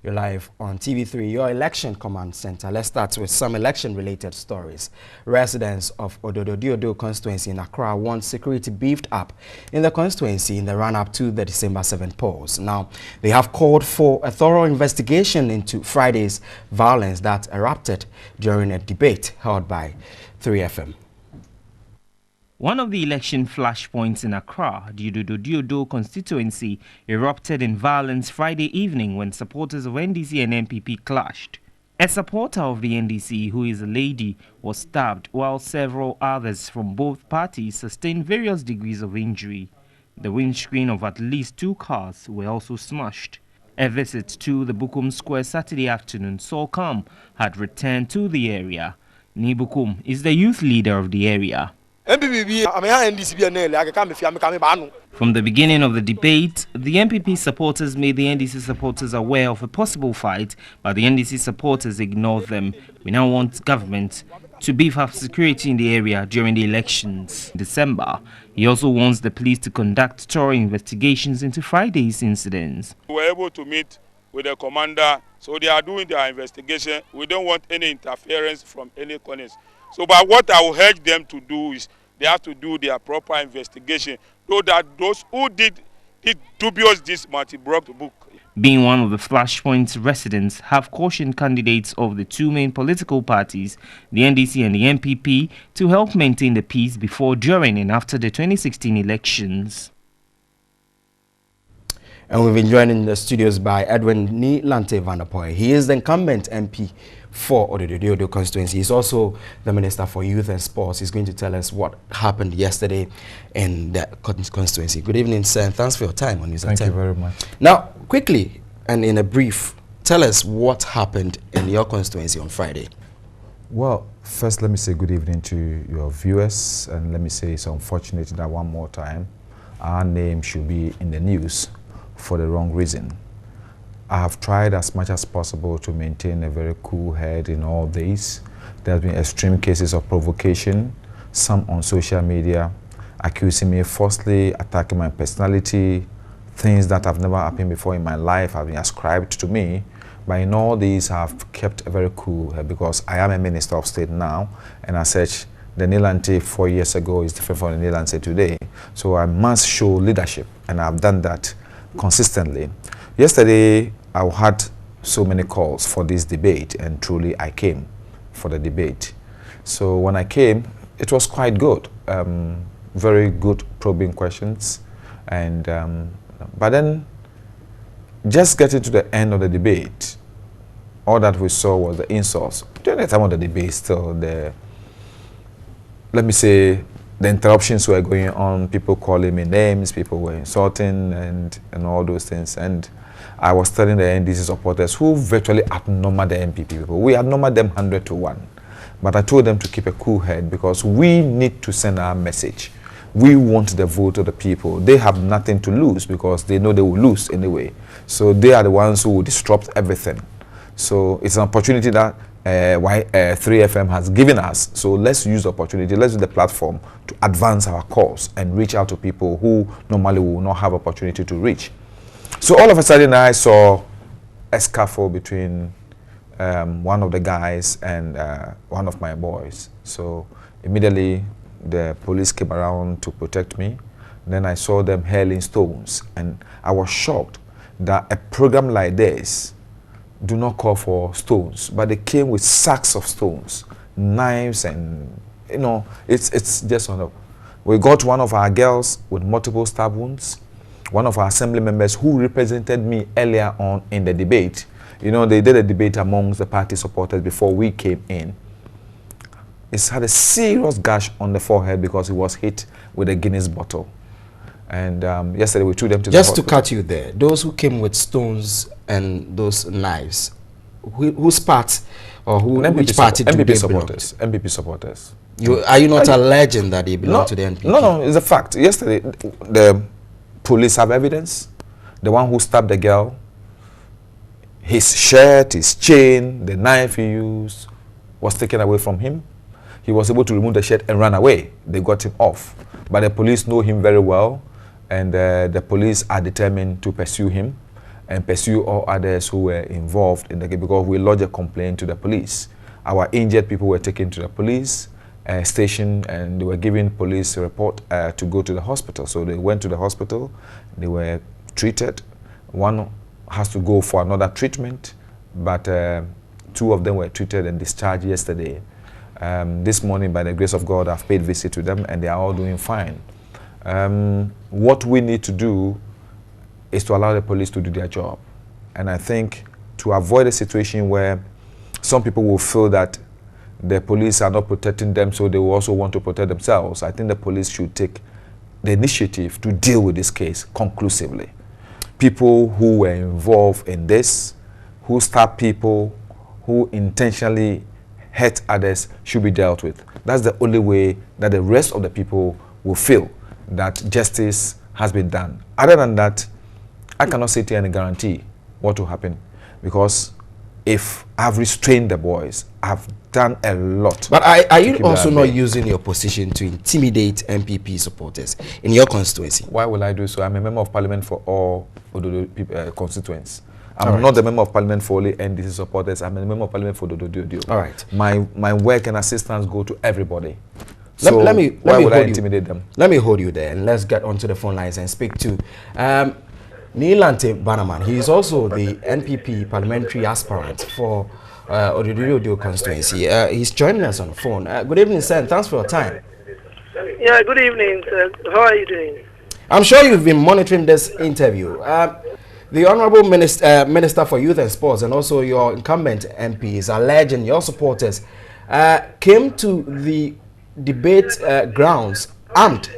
You're live on TV3, your election command center. Let's start with some election-related stories. Residents of Odododiodoo constituency in Accra want security beefed up in the constituency in the run-up to the December 7 polls. Now, they have called for a thorough investigation into Friday's violence that erupted during a debate held by 3FM. One of the election flashpoints in Accra, the Odododiodoo constituency, erupted in violence Friday evening when supporters of NDC and MPP clashed. A supporter of the NDC, who is a lady, was stabbed, while several others from both parties sustained various degrees of injury. The windscreen of at least 2 cars were also smashed. A visit to the Bukum Square Saturday afternoon saw calm had returned to the area. Nibukum is the youth leader of the area. From the beginning of the debate, the MPP supporters made the NDC supporters aware of a possible fight, but the NDC supporters ignored them. We now want government to beef up security in the area during the elections in December. He also wants the police to conduct thorough investigations into Friday's incidents. We were able to meet with the commander, so they are doing their investigation. We don't want any interference from any corners. So, but what I will urge them to do is they have to do their proper investigation, so that those who did dubious this broke the book. Being one of the flashpoints, residents have cautioned candidates of the 2 main political parties, the NDC and the MPP, to help maintain the peace before, during and after the 2016 elections. And we've been joined in the studios by Edwin Lante Vanderpuje. He is the incumbent MP for Odododiodoo constituency. He's also the Minister for Youth and Sports. He's going to tell us what happened yesterday in the constituency. Good evening, sir, and thanks for your time on News at 10. Thank you very much. Now, quickly and in a brief, tell us what happened in your constituency on Friday. Well, first let me say good evening to your viewers, and let me say it's unfortunate that one more time our name should be in the news for the wrong reason. I have tried as much as possible to maintain a very cool head in all this. There have been extreme cases of provocation, some on social media, accusing me falsely, attacking my personality, things that have never happened before in my life have been ascribed to me. But in all these, I have kept a very cool head because I am a Minister of State now, and as such, the Lante 4 years ago is different from the Lante today. So I must show leadership, and I've done that consistently. Yesterday, I had so many calls for this debate, and truly I came for the debate. So when I came, it was quite good. Very good probing questions. And but then, just getting to the end of the debate, all that we saw was the insults. During the time of the debate, still the, let me say, the interruptions were going on, people calling me names, people were insulting and all those things. And I was telling the NDC supporters who virtually outnumbered the MPP people. We outnumbered them 100 to 1. But I told them to keep a cool head because we need to send our message. We want the vote of the people. They have nothing to lose because they know they will lose anyway. So they are the ones who will disrupt everything. So it's an opportunity that 3FM has given us. So let's use the opportunity, let's use the platform to advance our cause and reach out to people who normally will not have opportunity to reach. So all of a sudden I saw a scuffle between one of the guys and one of my boys. So immediately the police came around to protect me. Then I saw them hurling stones, and I was shocked that a program like this do not call for stones, but they came with sacks of stones, knives, and you know, it's just one of. We got one of our girls with multiple stab wounds, one of our assembly members who represented me earlier on in the debate. You know, they did a debate amongst the party supporters before we came in. He's had a serious gash on the forehead because he was hit with a Guinness bottle. And yesterday we took them to the hospital. Just to cut you there, those who came with stones and those knives, whose part or which party do they belong to? MPP supporters. Are you not alleging that they belong to the NPP? No, it's a fact. Yesterday, the police have evidence. The one who stabbed the girl, his shirt, his chain, the knife he used was taken away from him. He was able to remove the shirt and run away. They got him off. But the police know him very well, and the police are determined to pursue him. and pursue all others who were involved in the case, because we lodged a complaint to the police. Our injured people were taken to the police station, and they were given police report to go to the hospital. So they went to the hospital, they were treated. One has to go for another treatment, but 2 of them were treated and discharged yesterday. This morning, by the grace of God, I've paid visit to them, and they are all doing fine. What we need to do is to allow the police to do their job. And I think to avoid a situation where some people will feel that the police are not protecting them, so they will also want to protect themselves, I think the police should take the initiative to deal with this case conclusively. People who were involved in this, who stabbed people, who intentionally hurt others, should be dealt with. That's the only way that the rest of the people will feel that justice has been done. Other than that, I cannot say to any guarantee what will happen, because if I've restrained the boys, I've done a lot. But are you also not using your position to intimidate MPP supporters in your constituency? Why will I do so? I'm a member of parliament for all constituents. I'm not the member of parliament for only NDC supporters. I'm a member of parliament for Odododiodoo. All right. My work and assistance go to everybody. Let So me why would I hold intimidate them? Let me hold you there, and let's get onto the phone lines and speak to Lante Bannerman. He is also the NPP parliamentary aspirant for Odododiodoo constituency. He's joining us on the phone. Good evening, sir, and thanks for your time. Yeah, good evening, sir. How are you doing? I'm sure you've been monitoring this interview. The Honorable Minister for Youth and Sports, and also your incumbent MPs, alleging your supporters came to the debate grounds armed.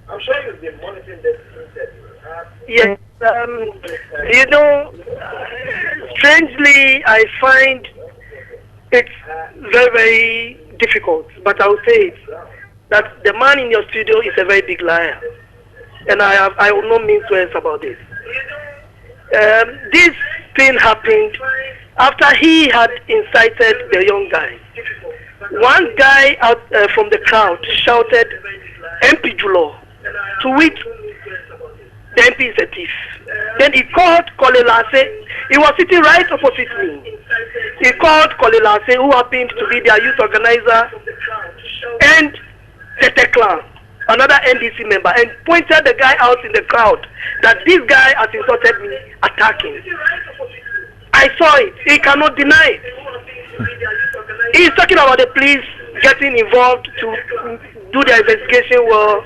I'm sure you've been monitoring this interview. Yes. You know, strangely, I find it's very, very difficult, but I'll say it, that the man in your studio is a very big liar. And I will not mince words about this. This thing happened after he had incited the young guy. One guy out from the crowd shouted, "MP Julo," to which the MP is a thief. Then he called Kolelase. He was sitting right opposite me. He called Kolelase, who happened to be their youth organizer, and Teteklan, another NDC member, and pointed the guy out in the crowd that this guy has insulted me, attacking. I saw it. He cannot deny it. He's talking about the police getting involved to do their investigation well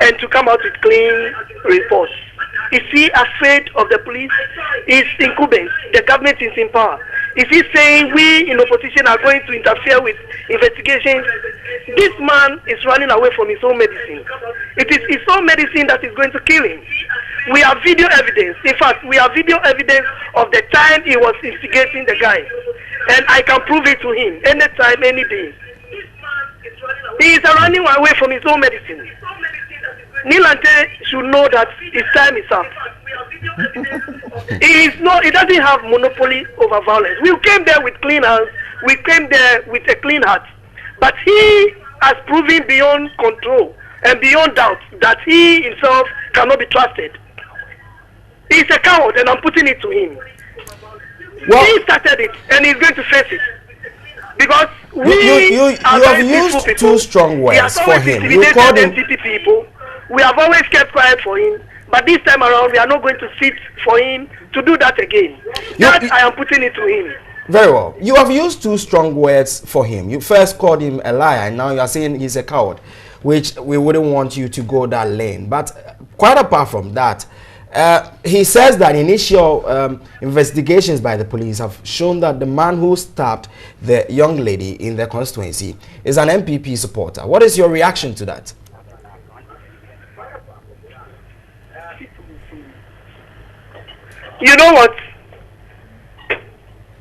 and to come out with clean reports. Is he afraid of the police? He's incumbent. The government is in power. Is he saying we in opposition are going to interfere with investigations? This man is running away from his own medicine. It is his own medicine that is going to kill him. We have video evidence. In fact, we have video evidence of the time he was instigating the guy. And I can prove it to him anytime, any day. He is running away from his own medicine. Lante should know that his time is up. He doesn't have monopoly over violence. We came there with clean hands. We came there with a clean heart. But he has proven beyond control and beyond doubt that he himself cannot be trusted. He's a coward, and I'm putting it to him. Well, he started it, and he's going to face it. Because you have used too strong words for him. You called him people. We have always kept quiet for him, but this time around we are not going to sit for him to do that again. I am putting it to him. Very well. You have used too strong words for him. You first called him a liar, and now you are saying he's a coward, which we wouldn't want you to go that lane. But quite apart from that, he says that initial investigations by the police have shown that the man who stabbed the young lady in the constituency is an MPP supporter. What is your reaction to that? You know what?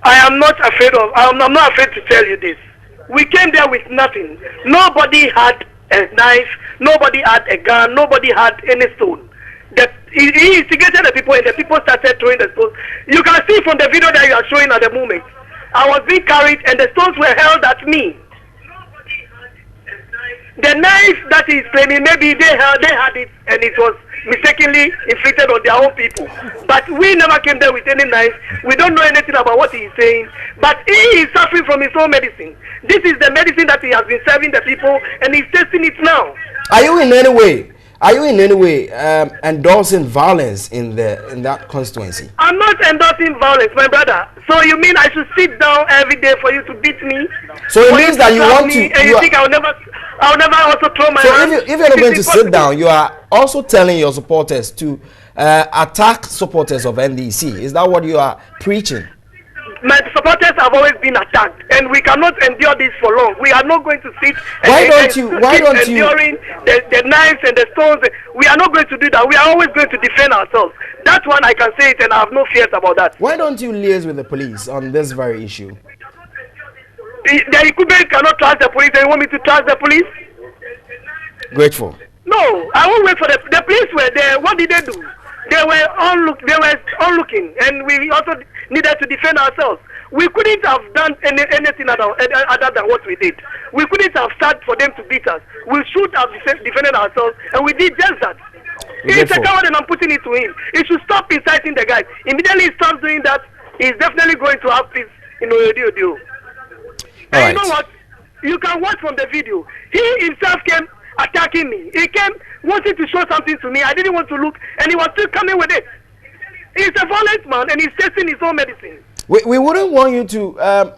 I'm not afraid to tell you this. We came there with nothing. Nobody had a knife. Nobody had a gun. Nobody had any stone. He instigated the people, and the people started throwing the stones. You can see from the video that you are showing at the moment. I was being carried, and the stones were held at me. The knife that he's claiming, maybe they had it and it was mistakenly inflicted on their own people. But we never came there with any knife. We don't know anything about what he is saying. But he is suffering from his own medicine. This is the medicine that he has been serving the people, and he's tasting it now. Are you in any way endorsing violence in that constituency? I'm not endorsing violence, my brother. So you mean I should sit down every day for you to beat me? So it means that you want to. And you think I'll never also throw my hand? So if you're not going to sit down, you are also telling your supporters to attack supporters of NDC. Is that what you are preaching? My supporters have always been attacked, and we cannot endure this for long. We are not going to sit enduring the knives and the stones. We are not going to do that. We are always going to defend ourselves. That one I can say it, and I have no fears about that. Why don't you liaise with the police on this very issue? The Ikube cannot trust the police, and you want me to trust the police? Grateful. No, I won't wait for the police were there. What did they do? They were onlooking, and we also needed to defend ourselves. We couldn't have done anything other than what we did. We couldn't have started for them to beat us. We should have defended ourselves, and we did just that. He's a coward, and I'm putting it to him. He should stop inciting the guys. Immediately he stops doing that, he's definitely going to have peace in Odododiodoo. And you know what? You can watch from the video. He himself came attacking me. He came wanting to show something to me. I didn't want to look, and he was still coming with it. He's a violent man, and he's tasting his own medicine. We wouldn't want you to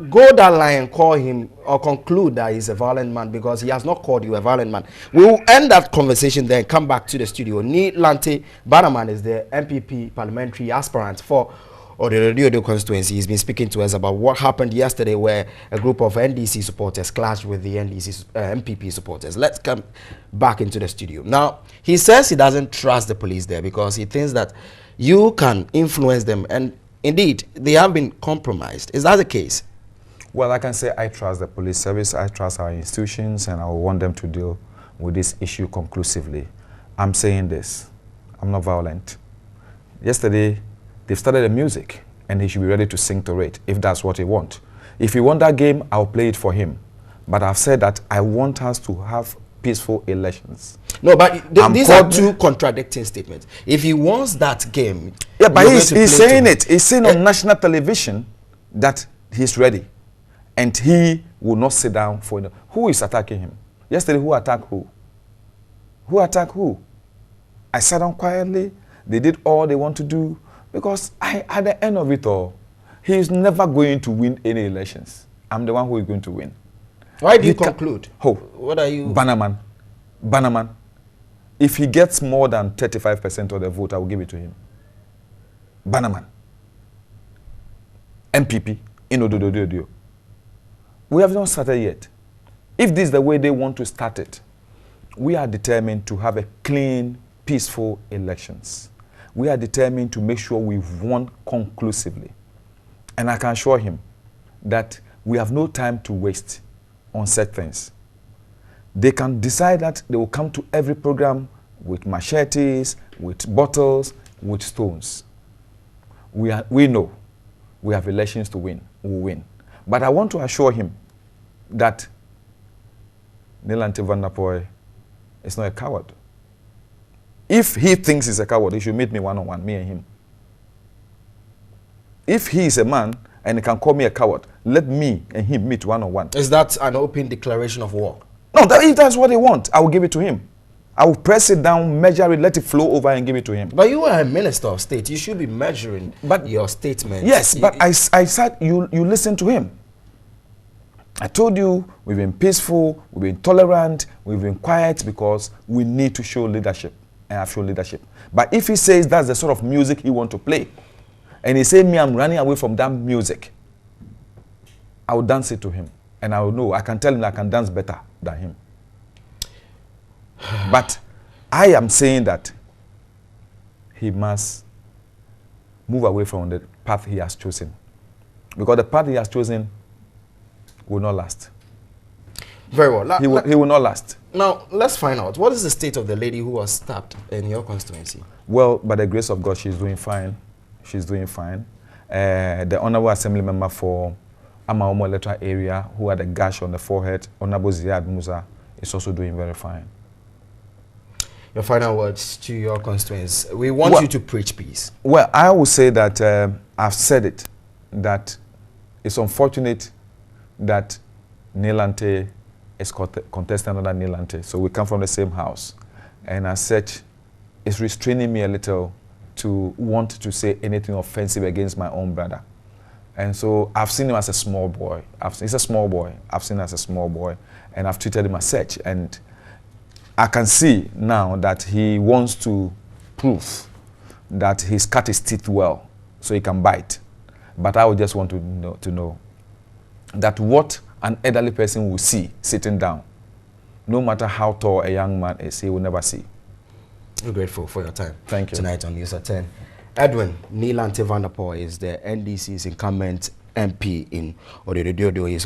go that line and call him or conclude that he's a violent man, because he has not called you a violent man. We will end that conversation then come back to the studio. Lante Bannerman is the MPP parliamentary aspirant for Odododiodoo constituency. He's been speaking to us about what happened yesterday, where a group of NDC supporters clashed with the NDC MPP supporters. Let's come back into the studio. Now, he says he doesn't trust the police there because he thinks that you can influence them, and indeed, they have been compromised. Is that the case? Well, I can say I trust the police service, I trust our institutions, and I want them to deal with this issue conclusively. I'm saying this, I'm not violent. Yesterday, they started the music, and he should be ready to sing to it, if that's what he wants. If he wants that game, I'll play it for him. But I've said that I want us to have peaceful elections. No, but these are two contradicting statements. If he wants that game... Yeah, but he's saying it. He's saying on national television that he's ready. And he will not sit down for it. Who is attacking him? Yesterday, who attacked who? Who attacked who? I sat down quietly. They did all they want to do. Because at the end of it all, he is never going to win any elections. I'm the one who is going to win. Why do you conclude? Who? What are you... Bannerman. If he gets more than 35% of the vote, I will give it to him. Bannerman. MPP in Odododiodoo. We have not started yet. If this is the way they want to start it, we are determined to have a clean, peaceful elections. We are determined to make sure we've won conclusively. And I can assure him that we have no time to waste on such things. They can decide that they will come to every program with machetes, with bottles, with stones. We know we have elections to win. We will win. But I want to assure him that Lante Vanderpuje is not a coward. If he thinks he's a coward, he should meet me one-on-one, me and him. If he is a man and he can call me a coward, let me and him meet one-on-one. Is that an open declaration of war? No, if that's what they want, I will give it to him. I will press it down, measure it, let it flow over and give it to him. But you are a minister of state. You should be measuring your statements. Yes, but I said you listen to him. I told you we've been peaceful, we've been tolerant, we've been quiet because we need to show leadership. And have shown leadership. But if he says that's the sort of music he wants to play, and he says I'm running away from that music, I will dance it to him. And I will know, I can tell him I can dance better than him. But I am saying that he must move away from the path he has chosen. Because the path he has chosen will not last. Very well. He will not last. Now, let's find out. What is the state of the lady who was stabbed in your constituency? Well, by the grace of God, she's doing fine. She's doing fine. The Honorable Assembly Member for Amaomo electoral area who had a gash on the forehead, Honorable Ziad Musa, is also doing very fine. Your final words to your constituents. We want you to preach peace. Well, I will say that I've said it, that it's unfortunate that Lante is contesting another Lante. So we come from the same house. And as such, it's restraining me a little to want to say anything offensive against my own brother. And so I've seen him as a small boy. He's a small boy. I've seen him as a small boy. And I've treated him as such. And I can see now that he wants to prove that he's cut his teeth well so he can bite. But I would just want to know that what an elderly person will see sitting down, no matter how tall a young man is, he will never see. We're grateful for your time. Thank you. Tonight on News at 10. Edwin Lante Vanderpuje is the NDC's incumbent MP in Odododiodoo.